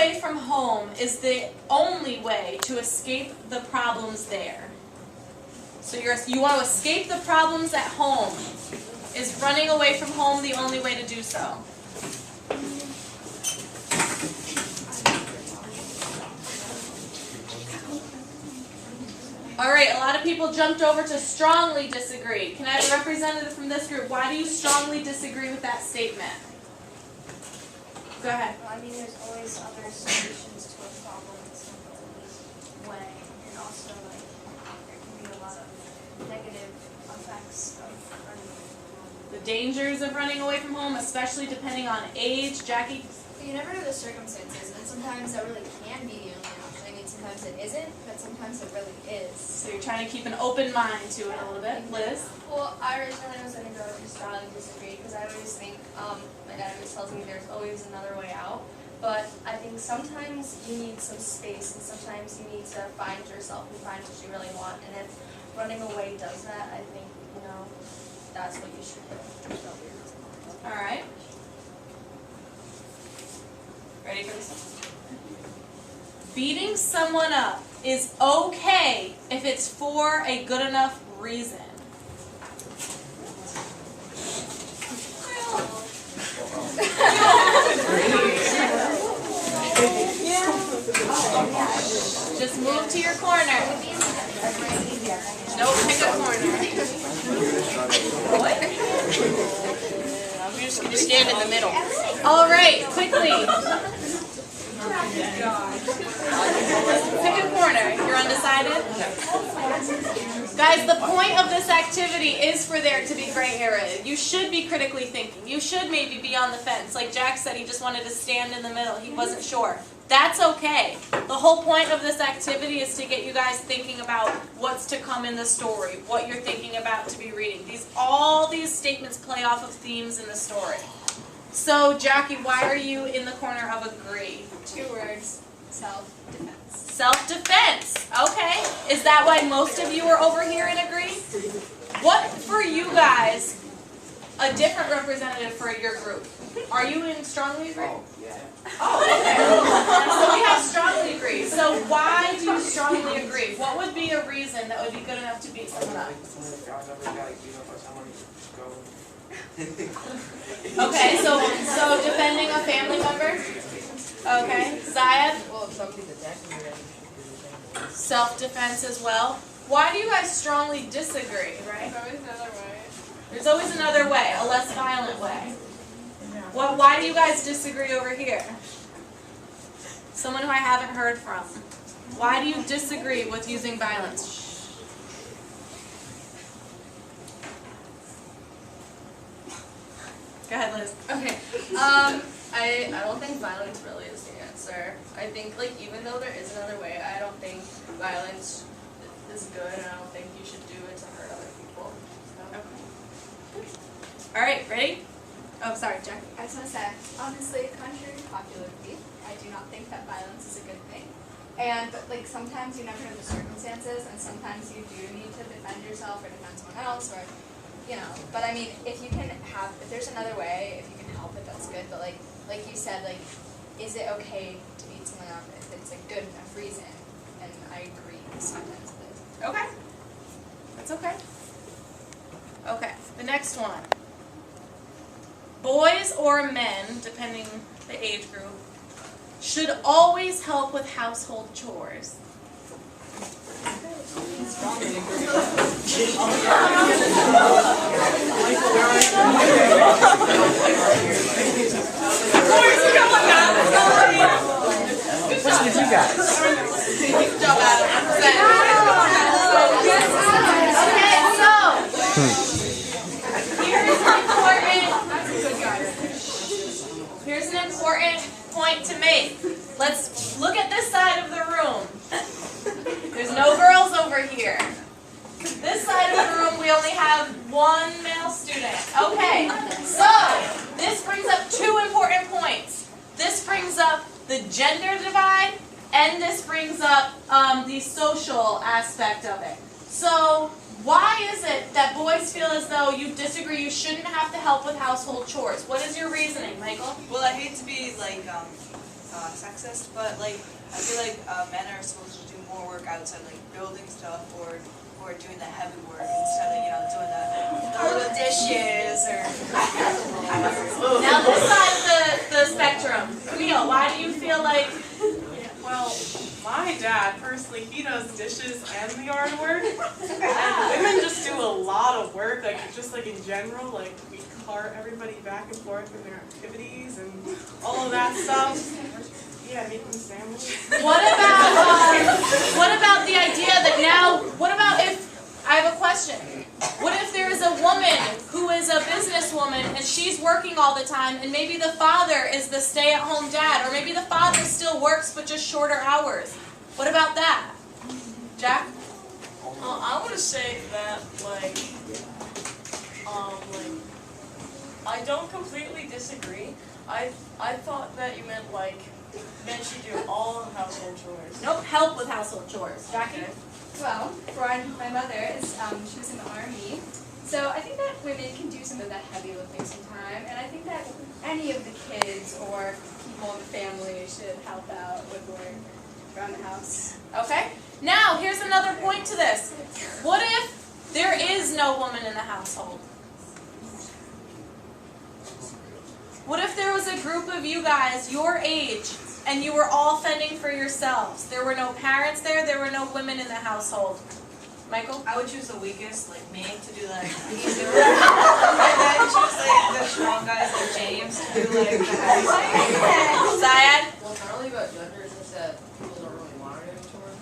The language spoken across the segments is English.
away from home is the only way to escape the problems there. So you want to escape the problems at home. Is running away from home the only way to do so? All right, a lot of people jumped over to strongly disagree. Can I have a representative from this group? Why do you strongly disagree with that statement? Go ahead. Well, I mean, there's always other solutions to a problem. It's not the only way. And also, like, there can be a lot of negative effects of running away from home. The dangers of running away from home, especially depending on age. Jackie? But you never know the circumstances, and sometimes that really can be the only option. I mean, sometimes it isn't, but sometimes it really is. So you're trying to keep an open mind to it a little bit. Liz? Well, I originally was going to go to strongly disagree because I always think, my dad always tells me there's always another way out. But I think sometimes you need some space and sometimes you need to find yourself and find what you really want. And if running away does that, I think, that's what you should do. All right. Ready for this? Beating someone up is okay if it's for a good enough reason. Just move to your corner. Nope, pick a corner. What? You're just going to stand in the middle. All right, quickly. Pick a corner. You're undecided? Guys, the point of this activity is for there to be gray area. You should be critically thinking. You should maybe be on the fence. Like Jack said, he just wanted to stand in the middle. He wasn't sure. That's okay. The whole point of this activity is to get you guys thinking about what's to come in the story, what you're thinking about to be reading. All these statements play off of themes in the story. So, Jackie, why are you in the corner of agree? 2 words, self-defense. Self-defense. Okay. Is that why most of you are over here in agree? What, for you guys, a different representative for your group? Are you in strongly agree? Oh, okay. So we have strongly agree. So why do you strongly agree? What would be a reason that would be good enough to beat someone up? Okay, so defending a family member? Okay. Zayed? Well, if somebody's attacking you, then Self-defense as well. Why do you guys strongly disagree, right? There's always another way. There's always another way, a less violent way. Why do you guys disagree over here? Someone who I haven't heard from. Why do you disagree with using violence? Go ahead, Liz. Okay. I don't think violence really is the answer. I think, even though there is another way, I don't think violence is good, and I don't think you should do it to hurt other people. So. Okay. All right, ready? Oh, sorry, Jack. I just want to say, honestly, contrary to popular belief, I do not think that violence is a good thing. But sometimes you never know the circumstances, and sometimes you do need to defend yourself or defend someone else, or, But I mean, if there's another way, if you can help it, that's good. But like you said, is it okay to beat someone up if it's a good enough reason? And I agree sometimes it is. Okay. That's okay. Okay, the next one. Boys or men, depending the age group, should always help with household chores. what's with you guys? Good job, Adam. Okay, so here's an important point to make. Let's look at this side of the room. There's no girls over here. This side of the room, we only have one male student. Okay, so this brings up 2 important points. This brings up the gender divide, and this brings up the social aspect of it. So why is it that boys feel as though you disagree, you shouldn't have to help with household chores? What is your reasoning, Michael? Well, I hate to be sexist, but like I feel like men are supposed to do more work outside, like building stuff or doing the heavy work instead of doing the dishes or. Now this side of the spectrum. Camille, why do you feel like? Well, my dad, personally, he does dishes and the yard work. And women just do a lot of work, like just like in general, like we cart everybody back and forth in their activities and all of that stuff. Yeah, making sandwiches. What about the idea that now? What about if I have a question? What if there is a woman who is a businesswoman and she's working all the time, and maybe the father is the stay-at-home dad, or maybe the father still works but just shorter hours? What about that, Jack? I want to say that I don't completely disagree. I thought that you meant men should do all household chores. Nope, help with household chores. Jackie? Well, for my mother is she was in the army, so I think that women can do some of that heavy lifting sometime, and I think that any of the kids or people in the family should help out with work around the house. Okay. Now, here's another point to this. What if there is no woman in the household? What if there was a group of you guys your age and you were all fending for yourselves? There were no parents there were no women in the household. Michael? I would choose the weakest, like me, to do like easy work. And then choose like the strong guys like James to do like the heavy stuff. Ziad? Well, it's not really about gender, it's just that people don't really want to do chores.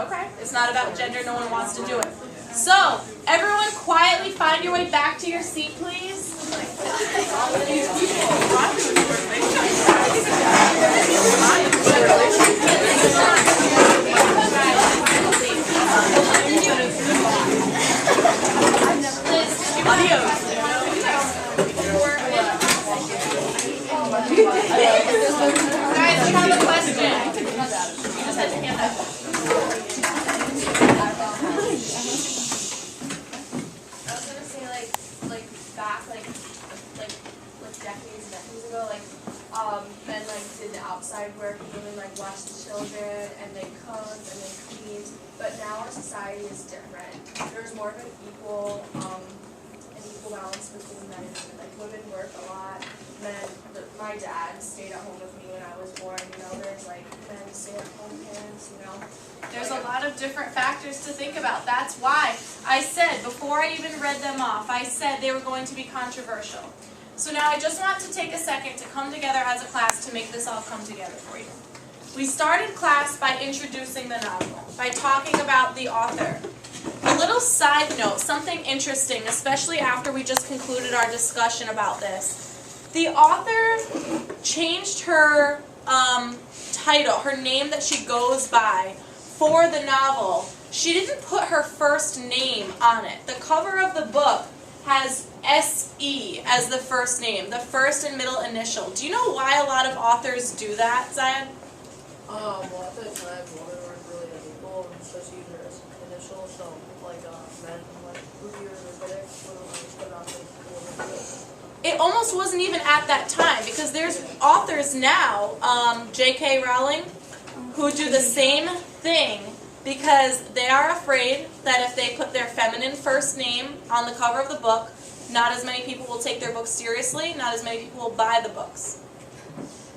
Okay. It's not about gender, no one wants to do it. So, everyone quietly find your way back to your seat, please. Guys, we have a question. You just had to hand up. I was gonna say back decades and decades ago, men did the outside work and women watched the children and they cooked and they cleaned. But now our society is different. There's more of an equal balance between men and women. Women work a lot. My dad stayed at home with me when I was born. There's men stay-at-home parents. There's a lot of different factors to think about. That's why I said, before I even read them off, I said they were going to be controversial. So now I just want to take a second to come together as a class to make this all come together for you. We started class by introducing the novel, by talking about the author. A little side note, something interesting, especially after we just concluded our discussion about this. The author changed her title, her name that she goes by for the novel. She didn't put her first name on it. The cover of the book has S.E. as the first name, the first and middle initial. Do you know why a lot of authors do that, Zion? Well, at the time, women weren't really equal, and so she used her initials, so men Ruby or Riddick would put on the It almost wasn't even at that time, because there's authors now, J.K. Rowling, who do the same thing because they are afraid that if they put their feminine first name on the cover of the book, not as many people will take their books seriously, not as many people will buy the books.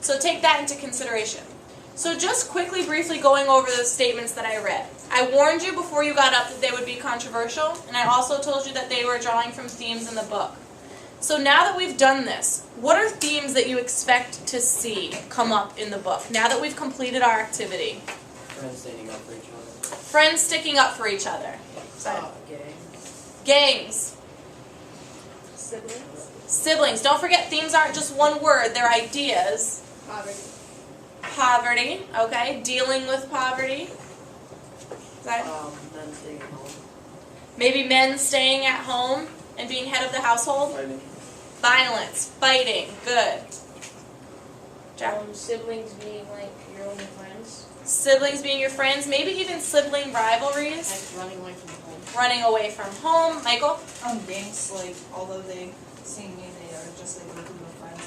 So take that into consideration. So just quickly, briefly going over the statements that I read. I warned you before you got up that they would be controversial, and I also told you that they were drawing from themes in the book. So now that we've done this, what are themes that you expect to see come up in the book, now that we've completed our activity? friends standing up for each other. Friends sticking up for each other. Gangs. Gangs. Siblings. Siblings. Don't forget, themes aren't just one word, they're ideas. Poverty. Poverty, okay. Dealing with poverty. Is that Men staying at home. maybe men staying at home and being head of the household? Fighting. Violence, fighting, good. Jack? Siblings being your only friends. Siblings being your friends, maybe even sibling rivalries. Running away from home. Running away from home. Michael? Gangs, although they see me, they are just looking for friends.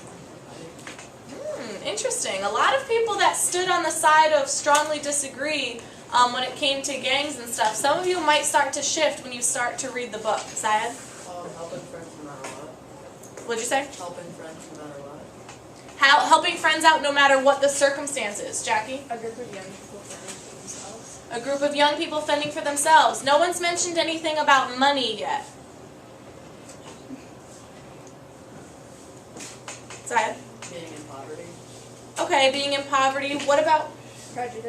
Interesting. A lot of people that stood on the side of strongly disagree when it came to gangs and stuff. Some of you might start to shift when you start to read the book. Syed? Helping friends no matter what. What'd you say? Helping friends no matter what. Helping friends out no matter what the circumstances. Jackie? A group of young people fending for themselves. A group of young people fending for themselves. No one's mentioned anything about money yet. Syed? Being in poverty. Okay, being in poverty. What about Prejudice.